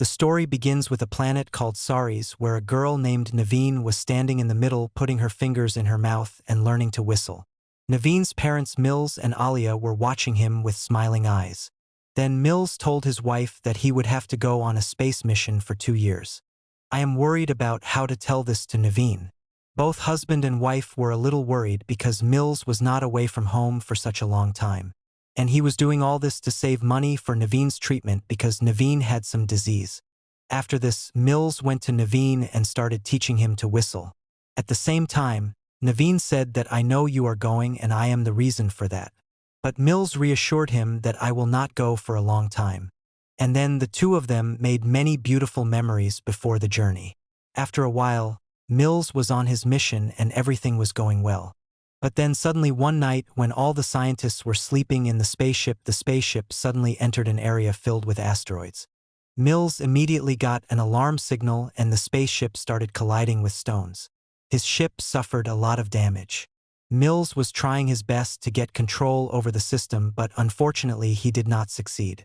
The story begins with a planet called Saris where a girl named Naveen was standing in the middle putting her fingers in her mouth and learning to whistle. Naveen's parents Mills and Alia were watching him with smiling eyes. Then Mills told his wife that he would have to go on a space mission for 2 years. I am worried about how to tell this to Naveen. Both husband and wife were a little worried because Mills was not away from home for such a long time. And he was doing all this to save money for Naveen's treatment because Naveen had some disease. After this, Mills went to Naveen and started teaching him to whistle. At the same time, Naveen said that I know you are going and I am the reason for that. But Mills reassured him that I will not go for a long time. And then the two of them made many beautiful memories before the journey. After a while, Mills was on his mission and everything was going well. But then suddenly one night when all the scientists were sleeping in the spaceship suddenly entered an area filled with asteroids. Mills immediately got an alarm signal and the spaceship started colliding with stones. His ship suffered a lot of damage. Mills was trying his best to get control over the system, but unfortunately he did not succeed.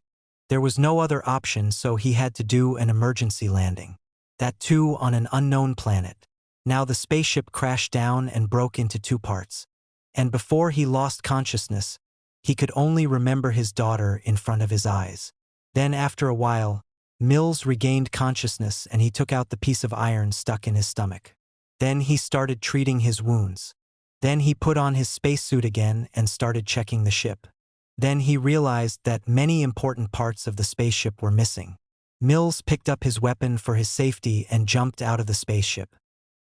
There was no other option, so he had to do an emergency landing. That too on an unknown planet. Now the spaceship crashed down and broke into 2 parts. And before he lost consciousness, he could only remember his daughter in front of his eyes. Then after a while, Mills regained consciousness and he took out the piece of iron stuck in his stomach. Then he started treating his wounds. Then he put on his spacesuit again and started checking the ship. Then he realized that many important parts of the spaceship were missing. Mills picked up his weapon for his safety and jumped out of the spaceship.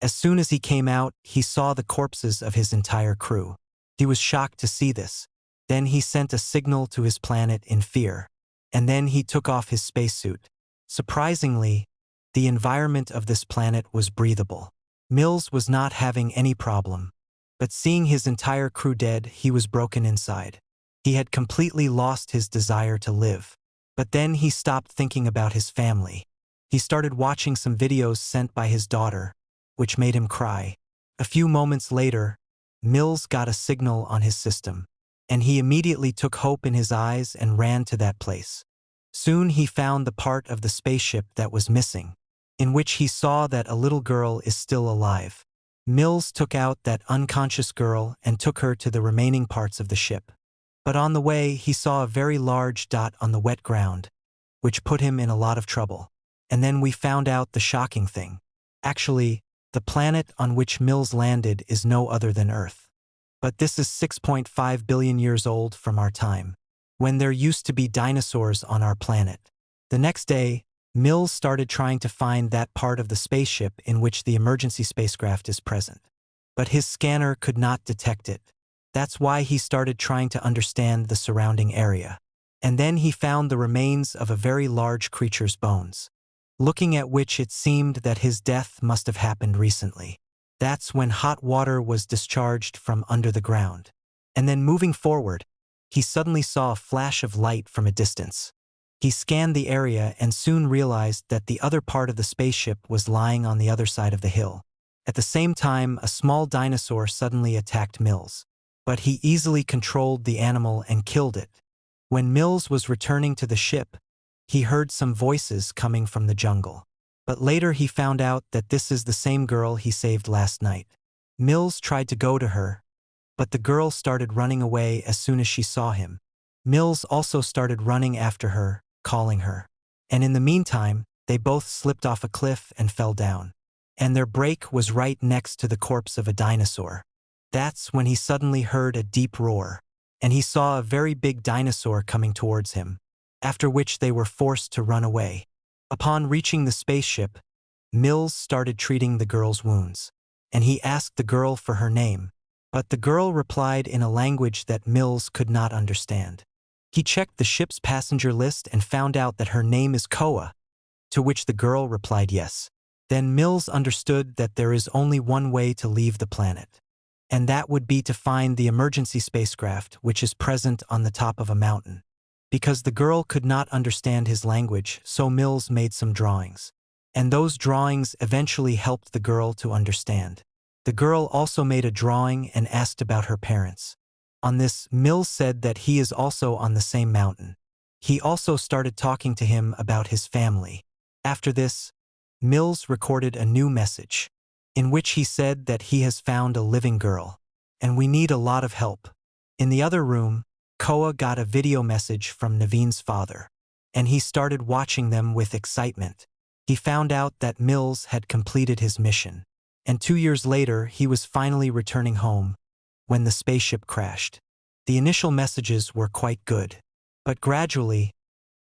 As soon as he came out, he saw the corpses of his entire crew. He was shocked to see this. Then he sent a signal to his planet in fear. And then he took off his spacesuit. Surprisingly, the environment of this planet was breathable. Mills was not having any problem. But seeing his entire crew dead, he was broken inside. He had completely lost his desire to live. But then he stopped thinking about his family. He started watching some videos sent by his daughter, which made him cry. A few moments later, Mills got a signal on his system, and he immediately took hope in his eyes and ran to that place. Soon he found the part of the spaceship that was missing, in which he saw that a little girl is still alive. Mills took out that unconscious girl and took her to the remaining parts of the ship. But on the way, he saw a very large dot on the wet ground, which put him in a lot of trouble. And then we found out the shocking thing. Actually, the planet on which Mills landed is no other than Earth. But this is 6.5 billion years old from our time, when there used to be dinosaurs on our planet. The next day, Mills started trying to find that part of the spaceship in which the emergency spacecraft is present. But his scanner could not detect it. That's why he started trying to understand the surrounding area. And then he found the remains of a very large creature's bones, looking at which it seemed that his death must have happened recently. That's when hot water was discharged from under the ground. And then moving forward, he suddenly saw a flash of light from a distance. He scanned the area and soon realized that the other part of the spaceship was lying on the other side of the hill. At the same time, a small dinosaur suddenly attacked Mills. But he easily controlled the animal and killed it. When Mills was returning to the ship, he heard some voices coming from the jungle. But later he found out that this is the same girl he saved last night. Mills tried to go to her, but the girl started running away as soon as she saw him. Mills also started running after her, calling her. And in the meantime, they both slipped off a cliff and fell down. And their break was right next to the corpse of a dinosaur. That's when he suddenly heard a deep roar, and he saw a very big dinosaur coming towards him, after which they were forced to run away. Upon reaching the spaceship, Mills started treating the girl's wounds, and he asked the girl for her name, but the girl replied in a language that Mills could not understand. He checked the ship's passenger list and found out that her name is Koa, to which the girl replied yes. Then Mills understood that there is only one way to leave the planet, and that would be to find the emergency spacecraft which is present on the top of a mountain. Because the girl could not understand his language, so Mills made some drawings. And those drawings eventually helped the girl to understand. The girl also made a drawing and asked about her parents. On this, Mills said that he is also on the same mountain. He also started talking to him about his family. After this, Mills recorded a new message, in which he said that he has found a living girl, and we need a lot of help. In the other room, Koa got a video message from Naveen's father, and he started watching them with excitement. He found out that Mills had completed his mission, and 2 years later he was finally returning home when the spaceship crashed. The initial messages were quite good, but gradually,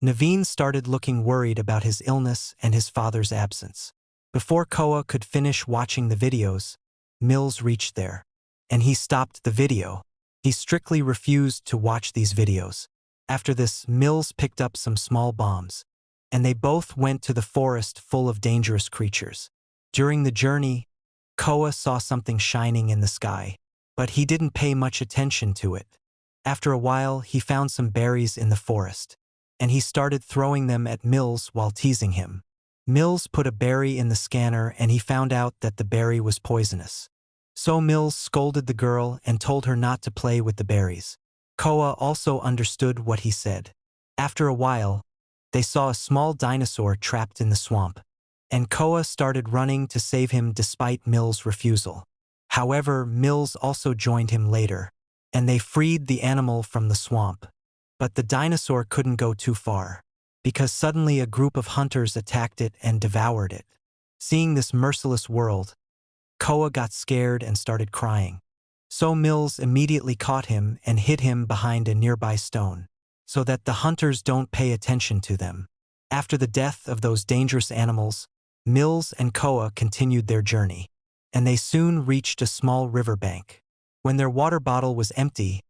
Naveen started looking worried about his illness and his father's absence. Before Koa could finish watching the videos, Mills reached there, and he stopped the video. He strictly refused to watch these videos. After this, Mills picked up some small bombs, and they both went to the forest full of dangerous creatures. During the journey, Koa saw something shining in the sky, but he didn't pay much attention to it. After a while, he found some berries in the forest, and he started throwing them at Mills while teasing him. Mills put a berry in the scanner and he found out that the berry was poisonous. So Mills scolded the girl and told her not to play with the berries. Koa also understood what he said. After a while, they saw a small dinosaur trapped in the swamp, and Koa started running to save him despite Mills' refusal. However, Mills also joined him later, and they freed the animal from the swamp. But the dinosaur couldn't go too far, because suddenly a group of hunters attacked it and devoured it. Seeing this merciless world, Koa got scared and started crying. So Mills immediately caught him and hid him behind a nearby stone, so that the hunters don't pay attention to them. After the death of those dangerous animals, Mills and Koa continued their journey, and they soon reached a small riverbank. When their water bottle was empty,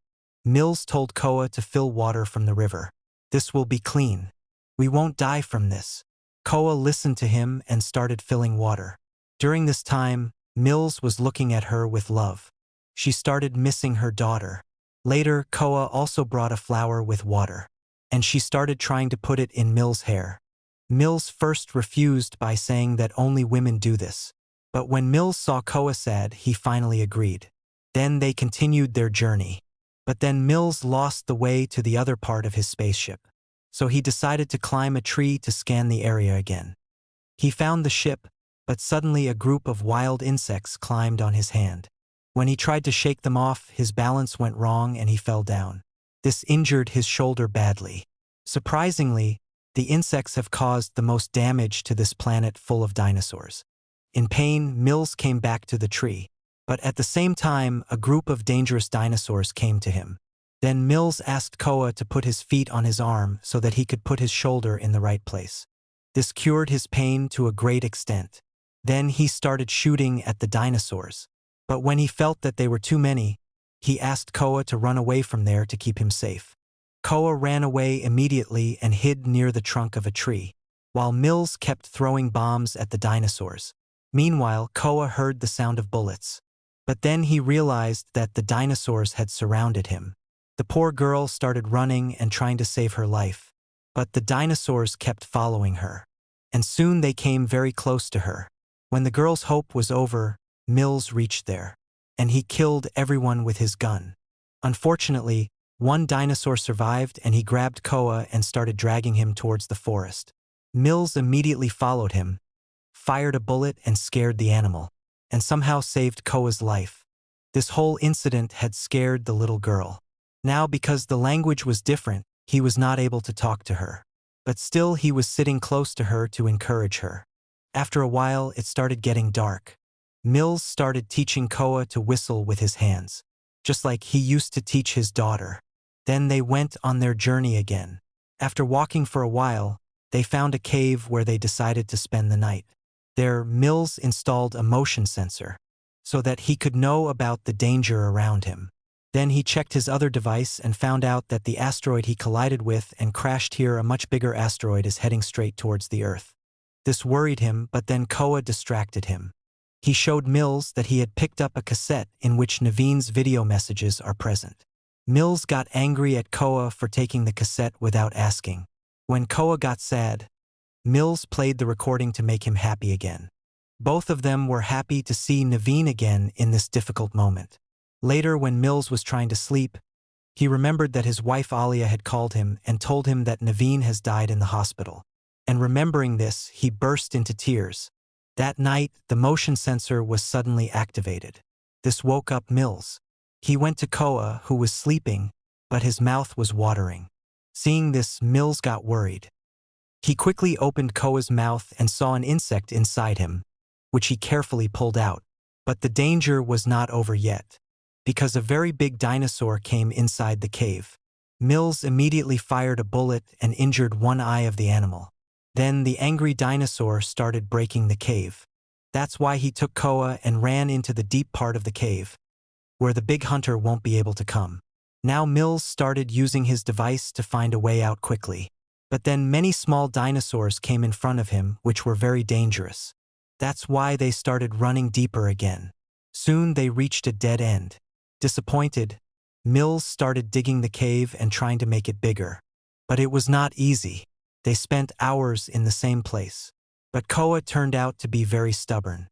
Mills told Koa to fill water from the river. "This will be clean. We won't die from this." Koa listened to him and started filling water. During this time, Mills was looking at her with love. She started missing her daughter. Later, Koa also brought a flower with water, and she started trying to put it in Mills' hair. Mills first refused by saying that only women do this, but when Mills saw Koa sad, he finally agreed. Then they continued their journey. But then Mills lost the way to the other part of his spaceship, so he decided to climb a tree to scan the area again. He found the ship, but suddenly a group of wild insects climbed on his hand. When he tried to shake them off, his balance went wrong and he fell down. This injured his shoulder badly. Surprisingly, the insects have caused the most damage to this planet full of dinosaurs. In pain, Mills came back to the tree, but at the same time, a group of dangerous dinosaurs came to him. Then Mills asked Koa to put his feet on his arm so that he could put his shoulder in the right place. This cured his pain to a great extent. Then he started shooting at the dinosaurs. But when he felt that they were too many, he asked Koa to run away from there to keep him safe. Koa ran away immediately and hid near the trunk of a tree, while Mills kept throwing bombs at the dinosaurs. Meanwhile, Koa heard the sound of bullets. But then he realized that the dinosaurs had surrounded him. The poor girl started running and trying to save her life, but the dinosaurs kept following her, and soon they came very close to her. When the girl's hope was over, Mills reached there, and he killed everyone with his gun. Unfortunately, one dinosaur survived and he grabbed Koa and started dragging him towards the forest. Mills immediately followed him, fired a bullet and scared the animal, and somehow saved Koa's life. This whole incident had scared the little girl. Now, because the language was different, he was not able to talk to her. But still he was sitting close to her to encourage her. After a while, it started getting dark. Mills started teaching Koa to whistle with his hands, just like he used to teach his daughter. Then they went on their journey again. After walking for a while, they found a cave where they decided to spend the night. There, Mills installed a motion sensor, so that he could know about the danger around him. Then he checked his other device and found out that the asteroid he collided with and crashed here, a much bigger asteroid, is heading straight towards the Earth. This worried him, but then Koa distracted him. He showed Mills that he had picked up a cassette in which Naveen's video messages are present. Mills got angry at Koa for taking the cassette without asking. When Koa got sad, Mills played the recording to make him happy again. Both of them were happy to see Naveen again in this difficult moment. Later, when Mills was trying to sleep, he remembered that his wife Alia had called him and told him that Naveen has died in the hospital. and remembering this, he burst into tears. That night, the motion sensor was suddenly activated. This woke up Mills. He went to Koa, who was sleeping, but his mouth was watering. Seeing this, Mills got worried. He quickly opened Koa's mouth and saw an insect inside him, which he carefully pulled out. But the danger was not over yet, because a very big dinosaur came inside the cave. Mills immediately fired a bullet and injured one eye of the animal. Then the angry dinosaur started breaking the cave. That's why he took Koa and ran into the deep part of the cave, where the big hunter won't be able to come. Now Mills started using his device to find a way out quickly. But then many small dinosaurs came in front of him, which were very dangerous. That's why they started running deeper again. Soon they reached a dead end. Disappointed, Mills started digging the cave and trying to make it bigger. But it was not easy. They spent hours in the same place. But Koa turned out to be very stubborn.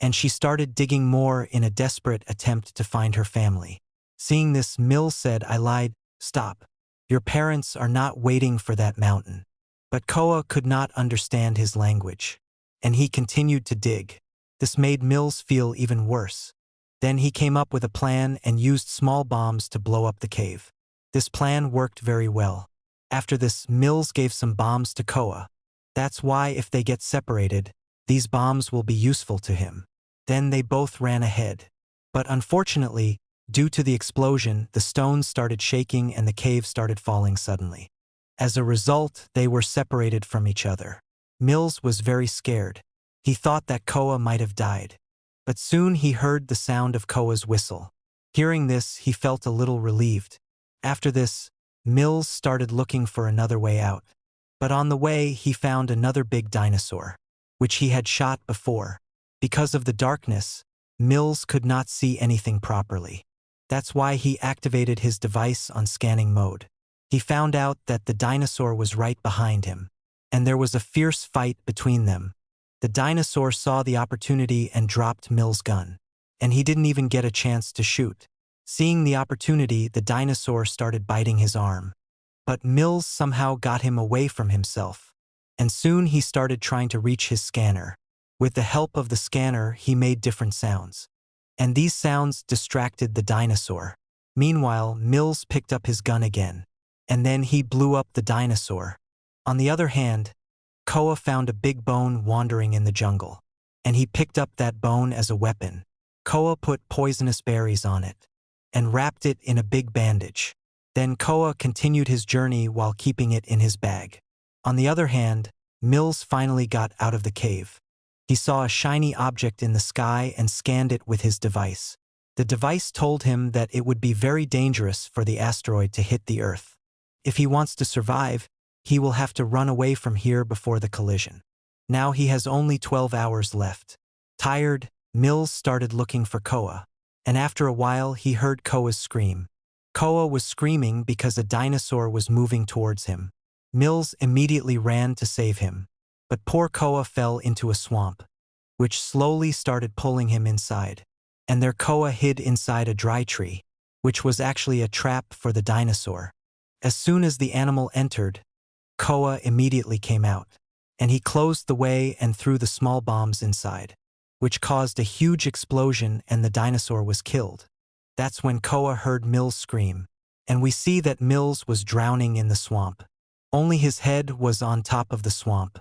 And she started digging more in a desperate attempt to find her family. Seeing this, Mills said, "I lied. Stop. Your parents are not waiting for that mountain." But Koa could not understand his language, and he continued to dig. This made Mills feel even worse. Then he came up with a plan and used small bombs to blow up the cave. This plan worked very well. After this, Mills gave some bombs to Koa. That's why if they get separated, these bombs will be useful to him. Then they both ran ahead. But unfortunately, due to the explosion, the stones started shaking and the cave started falling suddenly. As a result, they were separated from each other. Mills was very scared. He thought that Koa might have died. But soon he heard the sound of Koa's whistle. Hearing this, he felt a little relieved. After this, Mills started looking for another way out. But on the way, he found another big dinosaur, which he had shot before. Because of the darkness, Mills could not see anything properly. That's why he activated his device on scanning mode. He found out that the dinosaur was right behind him, and there was a fierce fight between them. The dinosaur saw the opportunity and dropped Mills' gun, and he didn't even get a chance to shoot. Seeing the opportunity, the dinosaur started biting his arm. But Mills somehow got him away from himself, and soon he started trying to reach his scanner. With the help of the scanner, he made different sounds, and these sounds distracted the dinosaur. Meanwhile, Mills picked up his gun again, and then he blew up the dinosaur. On the other hand, Koa found a big bone wandering in the jungle, and he picked up that bone as a weapon. Koa put poisonous berries on it and wrapped it in a big bandage. Then Koa continued his journey while keeping it in his bag. On the other hand, Mills finally got out of the cave. He saw a shiny object in the sky and scanned it with his device. The device told him that it would be very dangerous for the asteroid to hit the Earth. If he wants to survive, he will have to run away from here before the collision. Now he has only 12 hours left. Tired, Mills started looking for Koa, and after a while he heard Koa's scream. Koa was screaming because a dinosaur was moving towards him. Mills immediately ran to save him, but poor Koa fell into a swamp, which slowly started pulling him inside. And there Koa hid inside a dry tree, which was actually a trap for the dinosaur. As soon as the animal entered, Koa immediately came out, and he closed the way and threw the small bombs inside, which caused a huge explosion and the dinosaur was killed. That's when Koa heard Mills scream, and we see that Mills was drowning in the swamp. Only his head was on top of the swamp.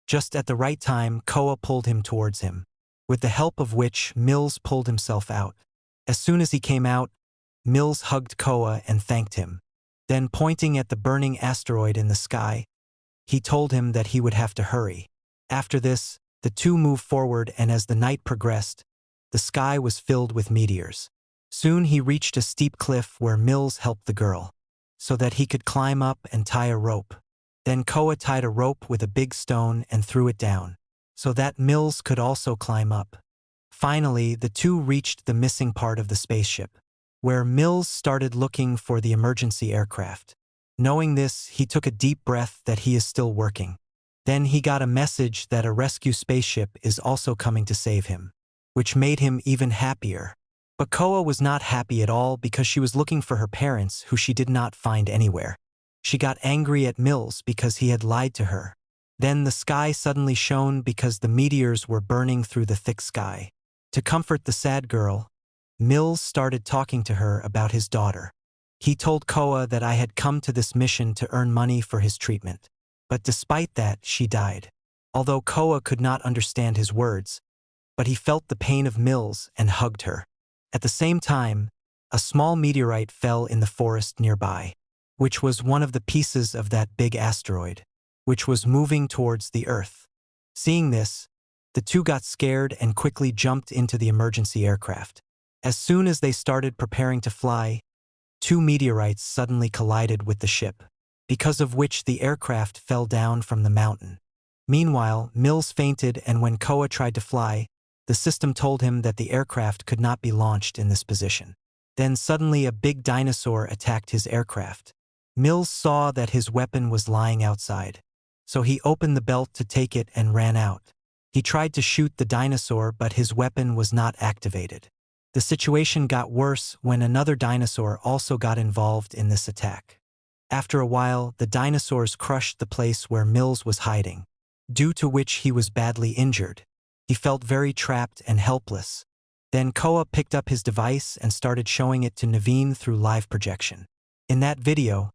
Just at the right time, Koa pulled him towards him, with the help of which Mills pulled himself out. As soon as he came out, Mills hugged Koa and thanked him. Then, pointing at the burning asteroid in the sky, he told him that he would have to hurry. After this, the two moved forward, and as the night progressed, the sky was filled with meteors. Soon he reached a steep cliff where Mills helped the girl, so that he could climb up and tie a rope. Then Koa tied a rope with a big stone and threw it down, so that Mills could also climb up. Finally, the two reached the missing part of the spaceship, where Mills started looking for the emergency aircraft. Knowing this, he took a deep breath that he is still working. Then he got a message that a rescue spaceship is also coming to save him, which made him even happier. But Koa was not happy at all because she was looking for her parents, who she did not find anywhere. She got angry at Mills because he had lied to her. Then the sky suddenly shone because the meteors were burning through the thick sky. To comfort the sad girl, Mills started talking to her about his daughter. He told Koa that I had come to this mission to earn money for his treatment. But despite that, she died. Although Koa could not understand his words, but he felt the pain of Mills and hugged her. At the same time, a small meteorite fell in the forest nearby, which was one of the pieces of that big asteroid, which was moving towards the Earth. Seeing this, the two got scared and quickly jumped into the emergency aircraft. As soon as they started preparing to fly, two meteorites suddenly collided with the ship, because of which the aircraft fell down from the mountain. Meanwhile, Mills fainted, and when Koa tried to fly, the system told him that the aircraft could not be launched in this position. Then suddenly a big dinosaur attacked his aircraft. Mills saw that his weapon was lying outside, so he opened the belt to take it and ran out. He tried to shoot the dinosaur, but his weapon was not activated. The situation got worse when another dinosaur also got involved in this attack. After a while, the dinosaurs crushed the place where Mills was hiding, due to which he was badly injured. He felt very trapped and helpless. Then Koa picked up his device and started showing it to Naveen through live projection. In that video,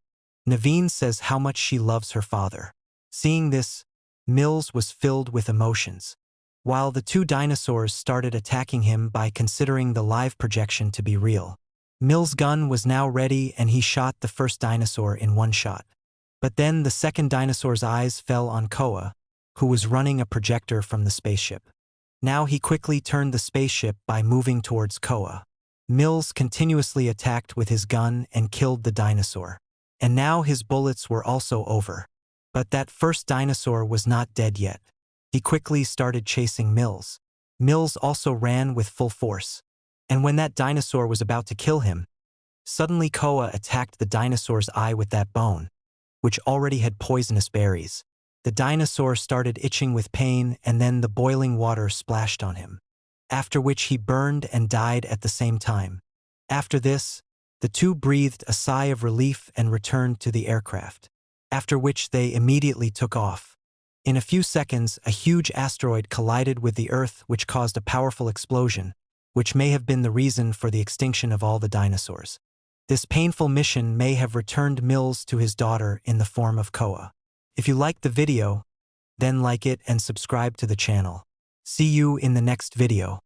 Naveen says how much she loves her father. Seeing this, Mills was filled with emotions, while the two dinosaurs started attacking him by considering the live projection to be real. Mills' gun was now ready and he shot the first dinosaur in one shot. But then the second dinosaur's eyes fell on Koa, who was running a projector from the spaceship. Now he quickly turned the spaceship by moving towards Koa. Mills continuously attacked with his gun and killed the dinosaur. And now his bullets were also over. But that first dinosaur was not dead yet. He quickly started chasing Mills. Mills also ran with full force. And when that dinosaur was about to kill him, suddenly Koa attacked the dinosaur's eye with that bone, which already had poisonous berries. The dinosaur started itching with pain, and then the boiling water splashed on him, after which he burned and died at the same time. After this, the two breathed a sigh of relief and returned to the aircraft, after which they immediately took off. In a few seconds, a huge asteroid collided with the Earth, which caused a powerful explosion, which may have been the reason for the extinction of all the dinosaurs. This painful mission may have returned Mills to his daughter in the form of Koa. If you liked the video, then like it and subscribe to the channel. See you in the next video.